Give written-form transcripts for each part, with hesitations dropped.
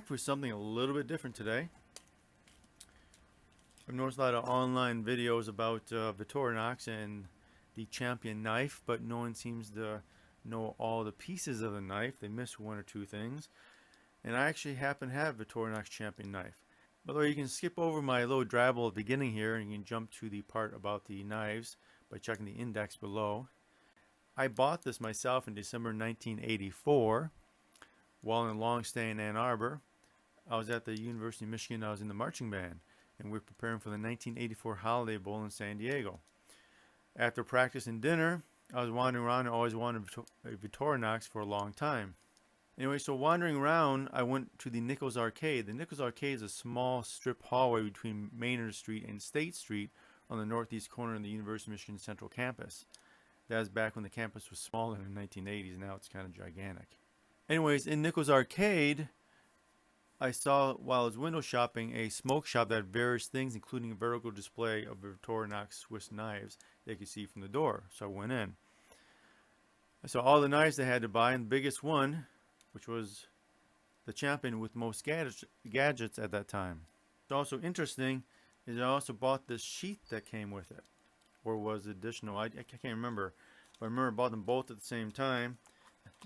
back for something a little bit different today. I've noticed a lot of online videos about Victorinox and the Champion knife, but no one seems to know all the pieces of the knife. They miss one or two things. And I actually happen to have Victorinox Champion knife. By the way, you can skip over my little drabble at the beginning here and you can jump to the part about the knives by checking the index below. I bought this myself in December 1984 while in a long stay in Ann Arbor. I was at the University of Michigan. I was in the marching band and we were preparing for the 1984 Holiday Bowl in San Diego. After practice and dinner, I was wandering around and always wanted a Victorinox for a long time. Anyway, so wandering around, I went to the Nichols Arcade. The Nichols Arcade is a small strip hallway between Maynard Street and State Street on the northeast corner of the University of Michigan Central Campus. That was back when the campus was smaller in the 1980s. Now it's kind of gigantic. Anyways, in Nichols Arcade, I saw, while I was window shopping, a smoke shop that had various things, including a vertical display of Victorinox Swiss knives that you could see from the door. So I went in. I saw all the knives they had to buy, and the biggest one, which was the Champion with most gadgets at that time. What's also interesting is I also bought this sheath that came with it, or was additional. I can't remember, but I remember I bought them both at the same time,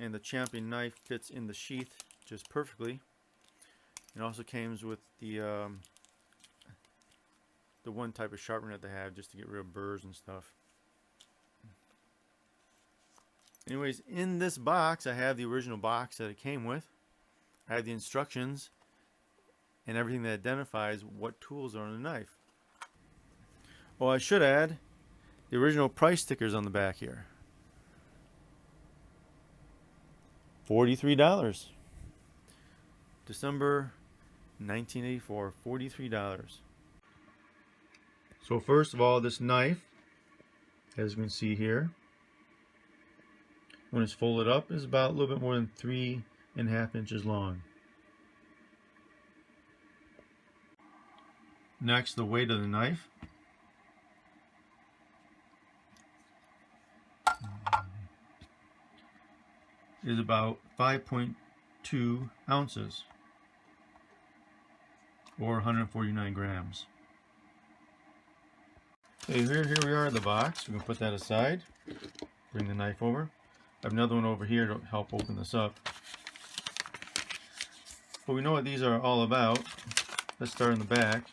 and the Champion knife fits in the sheath just perfectly. It also comes with the one type of sharpener that they have just to get rid of burrs and stuff. Anyways, in this box, I have the original box that it came with. I have the instructions and everything that identifies what tools are on the knife. Oh, I should add the original price stickers on the back here. $43. December 1984, $43. So first of all, this knife, as you can see here, when it's folded up, is about a little bit more than 3.5 inches long. Next, the weight of the knife. Is about 5.2 ounces, or 149 grams. Okay, here we are in the box. We can put that aside. Bring the knife over. I have another one over here to help open this up. But we know what these are all about. Let's start in the back.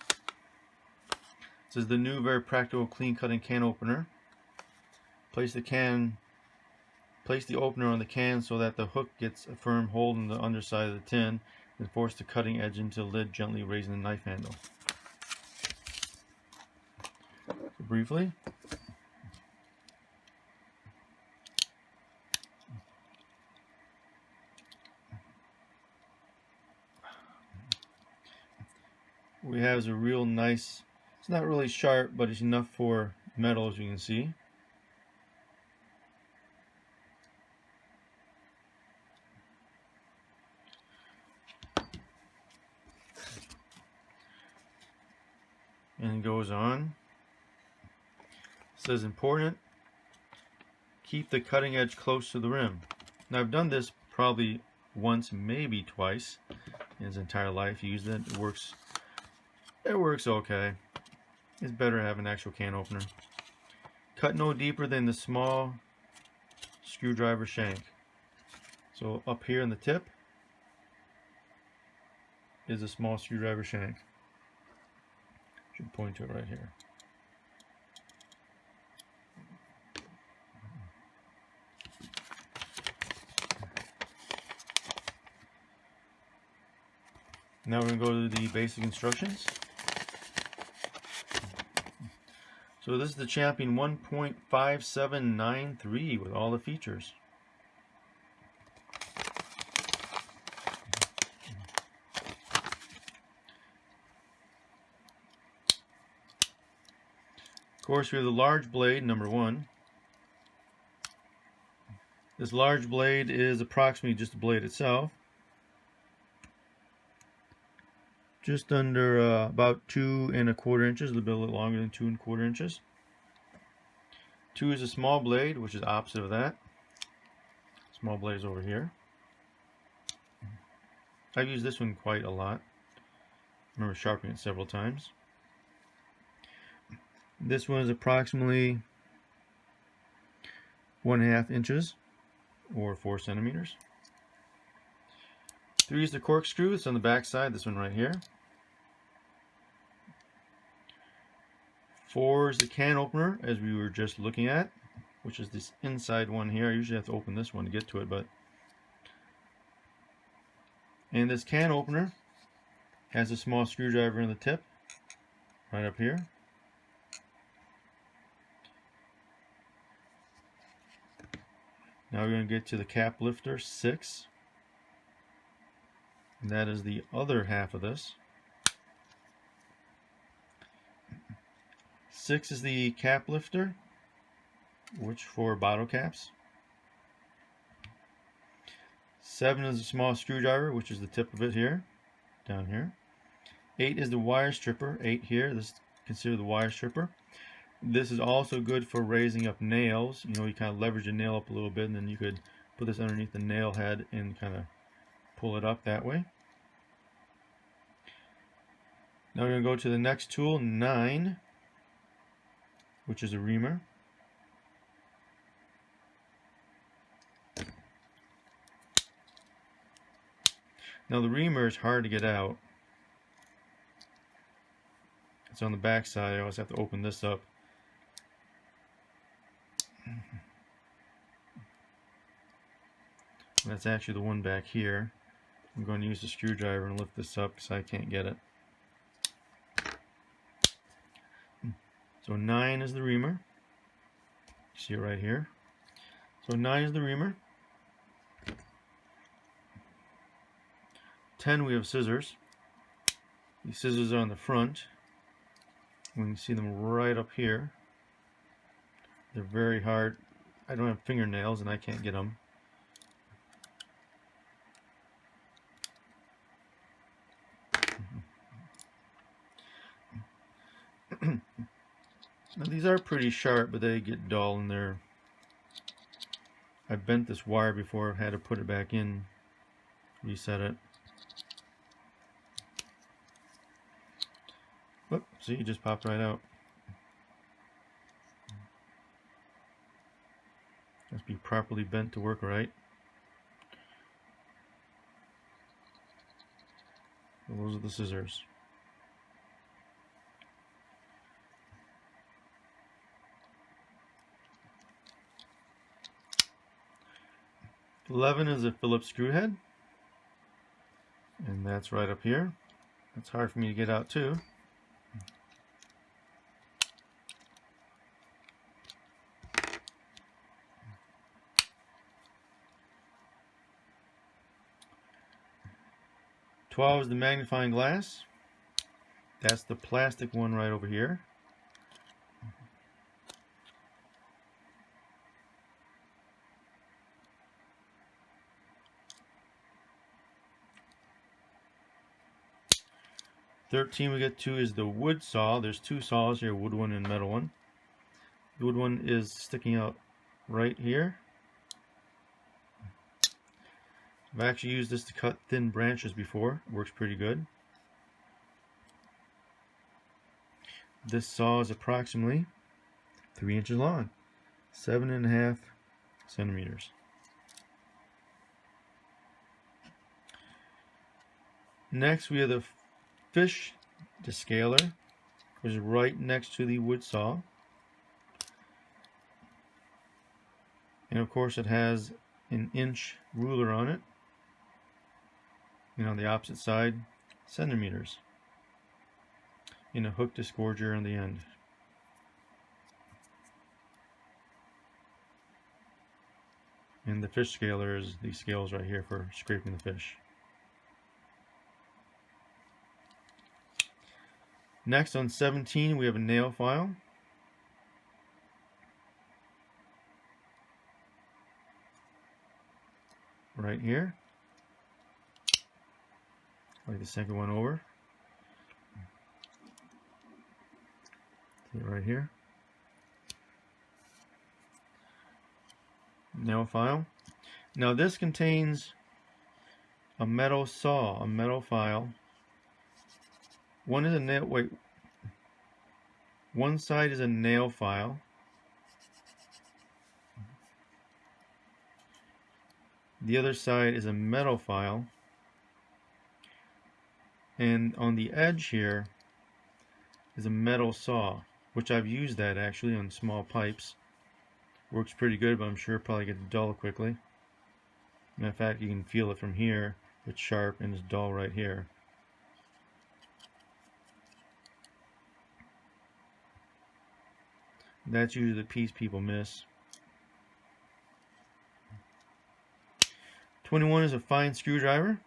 This is the new, very practical, clean cutting can opener. Place the opener on the can so that the hook gets a firm hold on the underside of the tin, and force the cutting edge into the lid, gently raising the knife handle. So briefly, what we have is a real nice, it's not really sharp, but it's enough for metal, as you can see. And it goes on. It says, important, keep the cutting edge close to the rim. Now I've done this probably once, maybe twice in his entire life. Used it. It works okay. It's better to have an actual can opener. Cut no deeper than the small screwdriver shank. So up here in the tip is a small screwdriver shank. Should point to it right here. Now we're going to go to the basic instructions. So this is the Champion 1.5793 with all the features. Of course, we have the large blade, number 1. This large blade is approximately just the blade itself. Just under about 2¼ inches, a little bit longer than 2¼ inches. 2 is a small blade, which is opposite of that. Small blade is over here. I've used this one quite a lot. I remember sharpening it several times. This one is approximately 1.5 inches or 4 centimeters. 3 is the corkscrew. It's on the back side, this one right here. 4 is the can opener, as we were just looking at, which is this inside one here. I usually have to open this one to get to it, and this can opener has a small screwdriver in the tip, right up here. Now we're going to get to the cap lifter 6. And that is the other half of this. 6 is the cap lifter, which for bottle caps. 7 is a small screwdriver, which is the tip of it here, down here. 8 is the wire stripper, 8 here. This is considered the wire stripper. This is also good for raising up nails. You know, you kind of leverage a nail up a little bit, and then you could put this underneath the nail head and kind of pull it up that way. Now we're going to go to the next tool, 9, which is a reamer. Now the reamer is hard to get out. It's on the back side. I always have to open this up. That's actually the one back here. I'm going to use the screwdriver and lift this up because I can't get it. So 9 is the reamer. You see it right here. So 9 is the reamer. 10 we have scissors. These scissors are on the front. We can see them right up here. They're very hard. I don't have fingernails and I can't get them. Now these are pretty sharp, but they get dull in there. I bent this wire before, I had to put it back in, reset it. Whoop, see, it just popped right out. Must be properly bent to work right. Those are the scissors. "11 is a Phillips screw head, and that's right up here. That's hard for me to get out too. "12 is the magnifying glass. That's the plastic one right over here. "13 we get to is the wood saw. There's 2 saws here, wood one and metal one. The wood one is sticking out right here. I've actually used this to cut thin branches before. It works pretty good. This saw is approximately 3 inches long, 7.5 centimeters. Next we have the fish descaler, which is right next to the wood saw. And of course it has an inch ruler on it. And on the opposite side, centimeters. And a hook disgorger on the end. And the fish scaler is these scales right here for scraping the fish. Next on 17 we have a nail file. Right here. Like the second one over. See it right here. Nail file. Now this contains a metal saw, a metal file. One is a nail. Wait, one side is a nail file. The other side is a metal file. And on the edge here is a metal saw, which I've used that actually on small pipes. Works pretty good, but I'm sure it probably gets dull quickly. Matter of fact, you can feel it from here. It's sharp and it's dull right here. That's usually the piece people miss. 21 is a fine screwdriver.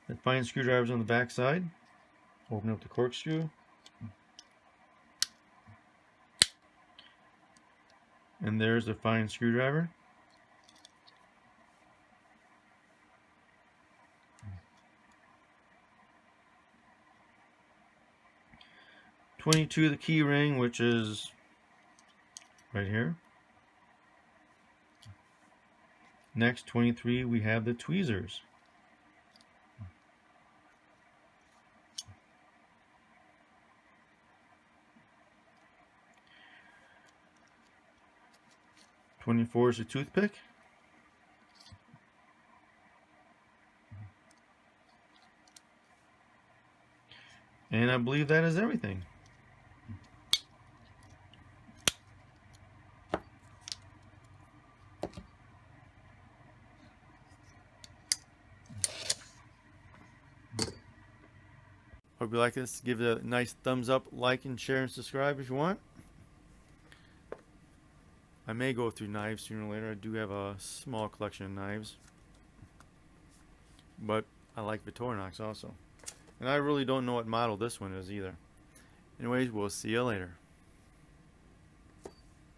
The fine screwdriver's on the back side. Open up the corkscrew. And there's the fine screwdriver. "22, the key ring, which is right here. Next, 23, we have the tweezers. "24 is a toothpick. And I believe that is everything. Hope you like this. Give it a nice thumbs up, like and share and subscribe if you want. I may go through knives sooner or later. I do have a small collection of knives. But I like Victorinox also. And I really don't know what model this one is either. Anyways, we'll see you later.